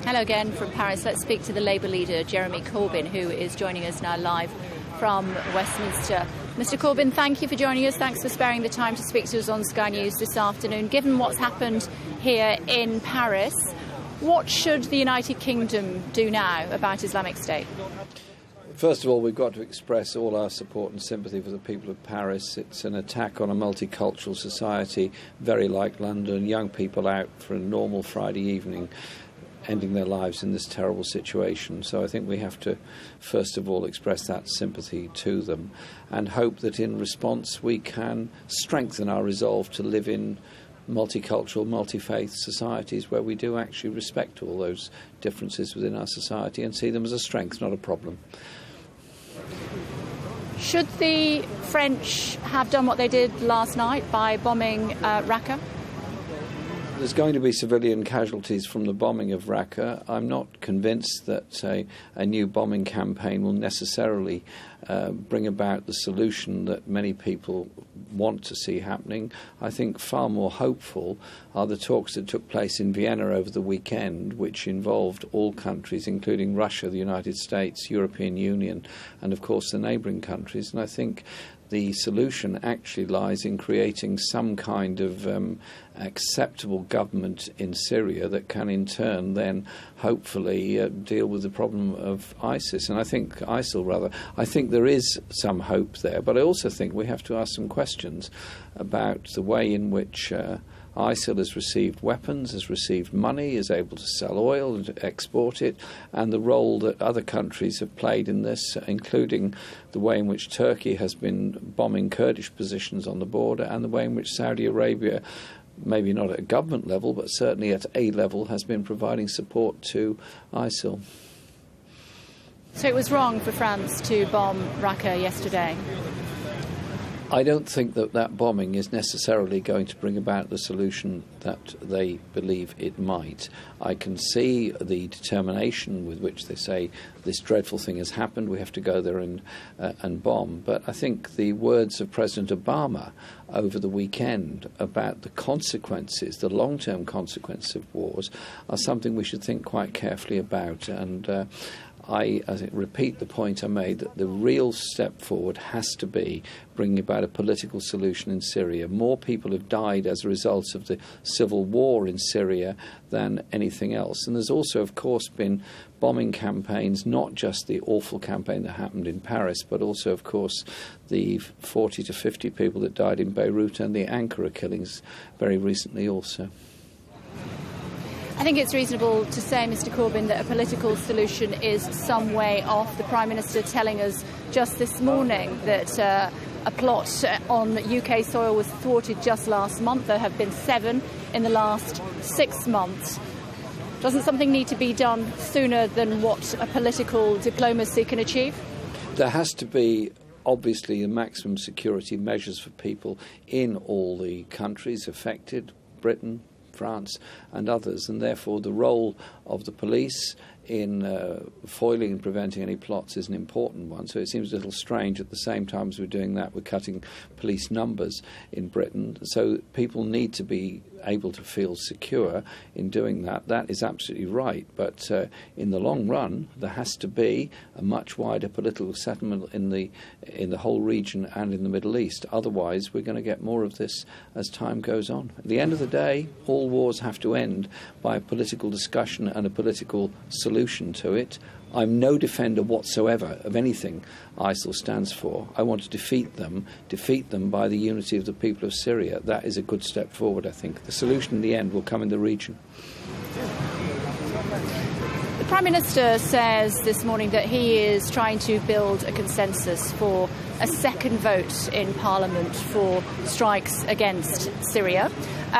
Hello again from Paris. Let's speak to the Labour leader, Jeremy Corbyn, who is joining us now live from Westminster. Mr Corbyn, thank you for joining us. Thanks for sparing the time to speak to us on Sky News this afternoon. Given what's happened here in Paris, what should the United Kingdom do now about Islamic State? First of all, we've got to express all our support and sympathy for the people of Paris. It's an attack on a multicultural society, very like London, young people out for a normal Friday evening, ending their lives in this terrible situation. So I think we have to, first of all, express that sympathy to them and hope that in response we can strengthen our resolve to live in multicultural, multi-faith societies where we do actually respect all those differences within our society and see them as a strength, not a problem. Should the French have done what they did last night by bombing Raqqa? There's going to be civilian casualties from the bombing of Raqqa. I'm not convinced that a new bombing campaign will necessarily bring about the solution that many people want to see happening. I think far more hopeful are the talks that took place in Vienna over the weekend, which involved all countries, including Russia, the United States, European Union, and of course the neighbouring countries. And I think the solution actually lies in creating some kind of acceptable government in Syria that can in turn then hopefully deal with the problem of ISIS. And I think I think there is some hope there, but I also think we have to ask some questions about the way in which ISIL has received weapons, has received money, is able to sell oil and export it, and the role that other countries have played in this, including the way in which Turkey has been bombing Kurdish positions on the border and the way in which Saudi Arabia, maybe not at a government level, but certainly at a level, has been providing support to ISIL. So it was wrong for France to bomb Raqqa yesterday? I don't think that that bombing is necessarily going to bring about the solution that they believe it might. I can see the determination with which they say this dreadful thing has happened, we have to go there and bomb. But I think the words of President Obama over the weekend about the consequences, the long-term consequences of wars, are something we should think quite carefully about. And I repeat the point I made, that the real step forward has to be bringing about a political solution in Syria. More people have died as a result of the civil war in Syria than anything else. And there's also, of course, been bombing campaigns, not just the awful campaign that happened in Paris, but also, of course, the 40 to 50 people that died in Beirut and the Ankara killings very recently also. I think it's reasonable to say, Mr Corbyn, that a political solution is some way off. The Prime Minister telling us just this morning that a plot on UK soil was thwarted just last month. There have been 7 in the last 6 months. Doesn't something need to be done sooner than what a political diplomacy can achieve? There has to be obviously the maximum security measures for people in all the countries affected, Britain, France and others, and therefore the role of the police in foiling and preventing any plots is an important one. So it seems a little strange at the same time as we're doing that, we're cutting police numbers in Britain. So people need to be able to feel secure in doing that. That is absolutely right. But in the long run, there has to be a much wider political settlement in the whole region and in the Middle East. Otherwise, we're going to get more of this as time goes on. At the end of the day, all wars have to end by a political discussion and a political solution to it. I'm no defender whatsoever of anything ISIL stands for. I want to defeat them by the unity of the people of Syria. That is a good step forward, I think. The solution in the end will come in the region. The Prime Minister says this morning that he is trying to build a consensus for a second vote in Parliament for strikes against Syria.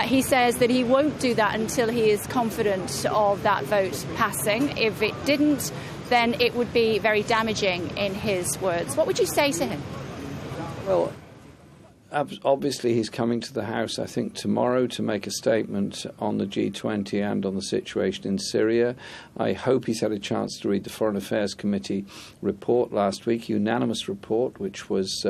He says that he won't do that until he is confident of that vote passing. If it didn't, then it would be very damaging, in his words. What would you say to him? Well, Obviously, he's coming to the House, I think, tomorrow to make a statement on the G20 and on the situation in Syria. I hope he's had a chance to read the Foreign Affairs Committee report last week, unanimous report, which was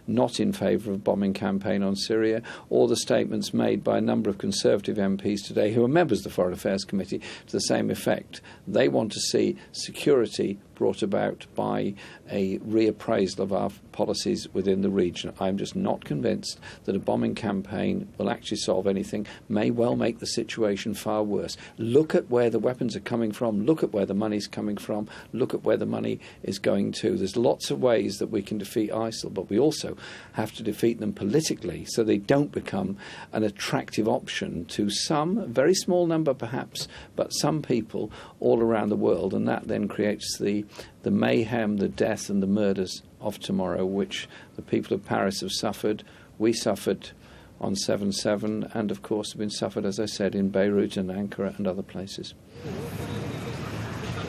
not in favour of a bombing campaign on Syria, or the statements made by a number of Conservative MPs today who are members of the Foreign Affairs Committee to the same effect. They want to see security brought about by a reappraisal of our policies within the region. I'm just not convinced that a bombing campaign will actually solve anything, may well make the situation far worse. Look at where the weapons are coming from, look at where the money's coming from, look at where the money is going to. There's lots of ways that we can defeat ISIL, but we also have to defeat them politically so they don't become an attractive option to some, a very small number perhaps, but some people all around the world, and that then creates the mayhem, the death and the murders of tomorrow, which the people of Paris have suffered. We suffered on 7/7 and, of course, have been suffered, as I said, in Beirut and Ankara and other places.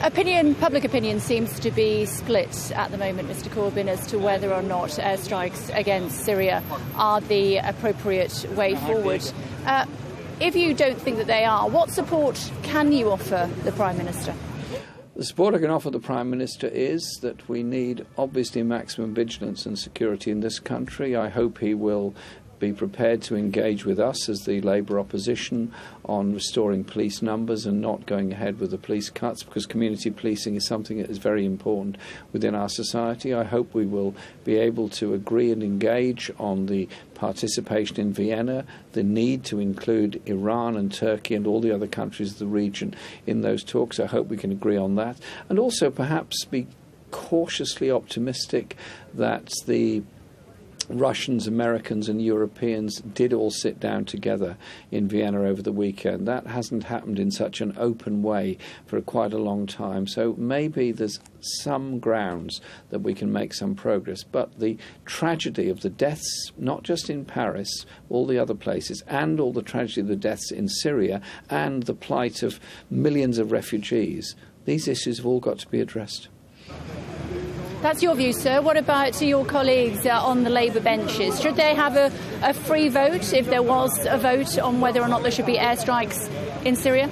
Public opinion seems to be split at the moment, Mr Corbyn, as to whether or not airstrikes against Syria are the appropriate way forward. If you don't think that they are, what support can you offer the Prime Minister? The support I can offer the Prime Minister is that we need, obviously, maximum vigilance and security in this country. I hope he will be prepared to engage with us as the Labour opposition on restoring police numbers and not going ahead with the police cuts, because community policing is something that is very important within our society. I hope we will be able to agree and engage on the participation in Vienna, the need to include Iran and Turkey and all the other countries of the region in those talks. I hope we can agree on that, and also perhaps be cautiously optimistic that the Russians, Americans and Europeans did all sit down together in Vienna over the weekend. That hasn't happened in such an open way for quite a long time. So maybe there's some grounds that we can make some progress. But the tragedy of the deaths, not just in Paris, all the other places, and all the tragedy of the deaths in Syria and the plight of millions of refugees, these issues have all got to be addressed. That's your view, sir. What about your colleagues on the Labour benches? Should they have a free vote if there was a vote on whether or not there should be airstrikes in Syria?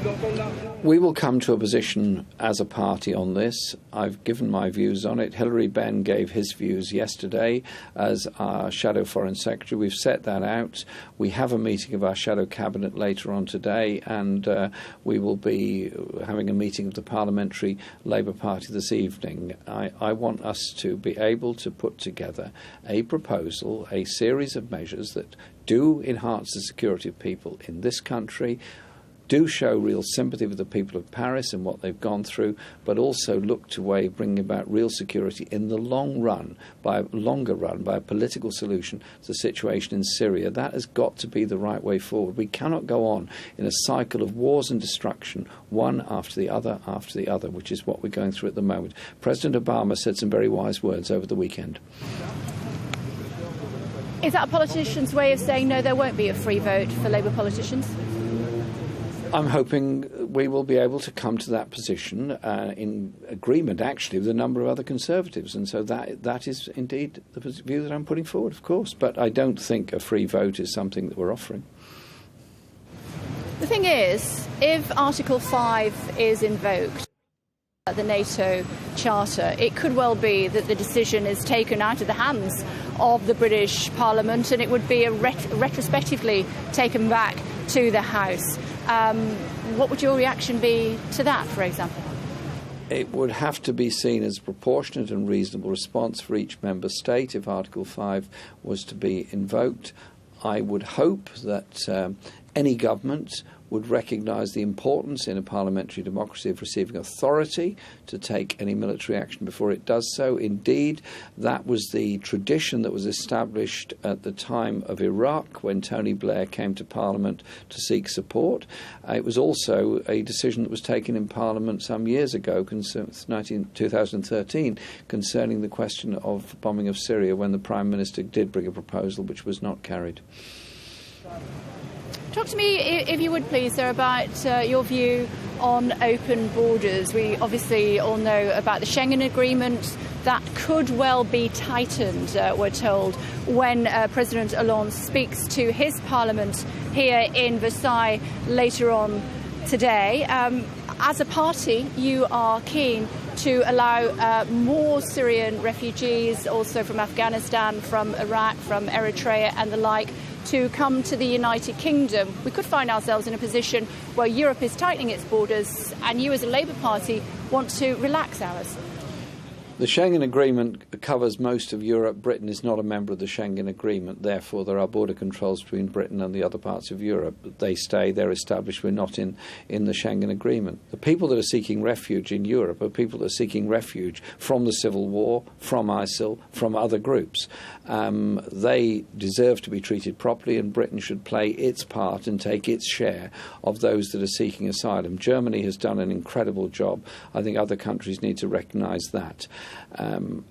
We will come to a position as a party on this. I've given my views on it. Hilary Benn gave his views yesterday as our Shadow Foreign Secretary. We've set that out. We have a meeting of our Shadow Cabinet later on today, and we will be having a meeting of the Parliamentary Labour Party this evening. I want us to be able to put together a proposal, a series of measures that do enhance the security of people in this country, do show real sympathy with the people of Paris and what they've gone through, but also look to a way of bringing about real security in the longer run by a political solution to the situation in Syria. That has got to be the right way forward. We cannot go on in a cycle of wars and destruction, one after the other, which is what we're going through at the moment. President Obama said some very wise words over the weekend. Is that a politician's way of saying, no, there won't be a free vote for Labour politicians? I'm hoping we will be able to come to that position in agreement, actually, with a number of other Conservatives. And so that is indeed the view that I'm putting forward, of course. But I don't think a free vote is something that we're offering. The thing is, if Article 5 is invoked, the NATO Charter, it could well be that the decision is taken out of the hands of the British Parliament and it would be retrospectively taken back to the House. What would your reaction be to that, for example? It would have to be seen as a proportionate and reasonable response for each member state if Article 5 was to be invoked. I would hope that any government would recognise the importance in a parliamentary democracy of receiving authority to take any military action before it does so. Indeed, that was the tradition that was established at the time of Iraq when Tony Blair came to Parliament to seek support. It was also a decision that was taken in Parliament some years ago, 2013, concerning the question of bombing of Syria, when the Prime Minister did bring a proposal which was not carried. Talk to me, if you would please, sir, about your view on open borders. We obviously all know about the Schengen Agreement. That could well be tightened, we're told, when President Hollande speaks to his parliament here in Versailles later on today. As a party, you are keen to allow more Syrian refugees, also from Afghanistan, from Iraq, from Eritrea and the like, to come to the United Kingdom. We could find ourselves in a position where Europe is tightening its borders and you as a Labour Party want to relax ours. The Schengen Agreement covers most of Europe. Britain is not a member of the Schengen Agreement. Therefore, there are border controls between Britain and the other parts of Europe. They stay, they're established. We're not in the Schengen Agreement. The people that are seeking refuge in Europe are people that are seeking refuge from the civil war, from ISIL, from other groups. They deserve to be treated properly, and Britain should play its part and take its share of those that are seeking asylum. Germany has done an incredible job. I think other countries need to recognise that.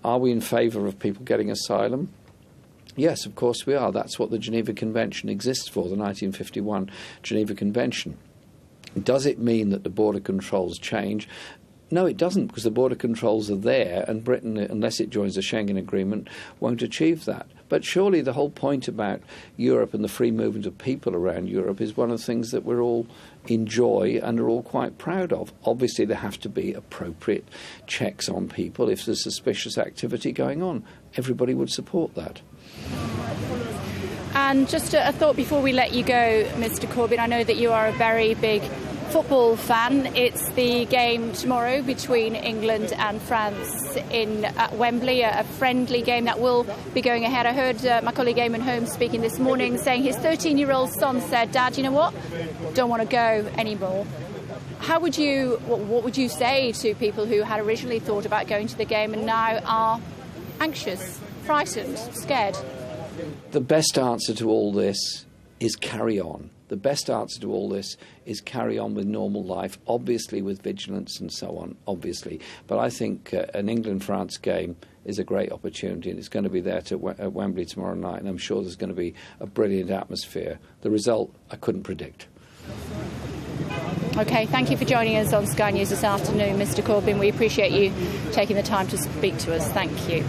Are we in favour of people getting asylum? Yes, of course we are. That's what the Geneva Convention exists for, the 1951 Geneva Convention. Does it mean that the border controls change? No, it doesn't, because the border controls are there, and Britain, unless it joins the Schengen Agreement, won't achieve that. But surely the whole point about Europe and the free movement of people around Europe is one of the things that we're all enjoy and are all quite proud of. Obviously, there have to be appropriate checks on people if there's suspicious activity going on. Everybody would support that. And just a thought before we let you go, Mr. Corbyn. I know that you are a very big football fan. It's the game tomorrow between England and France at Wembley, a friendly game that will be going ahead. I heard my colleague Eamon Holmes speaking this morning, saying his 13-year-old son said, "Dad, you know what? Don't want to go anymore." What would you say to people who had originally thought about going to the game and now are anxious, frightened, scared? The best answer to all this is carry on. The best answer to all this is carry on with normal life, obviously with vigilance and so on, obviously. But I think an England-France game is a great opportunity, and it's going to be there at Wembley tomorrow night, and I'm sure there's going to be a brilliant atmosphere. The result, I couldn't predict. OK, thank you for joining us on Sky News this afternoon, Mr. Corbyn. We appreciate you taking the time to speak to us. Thank you.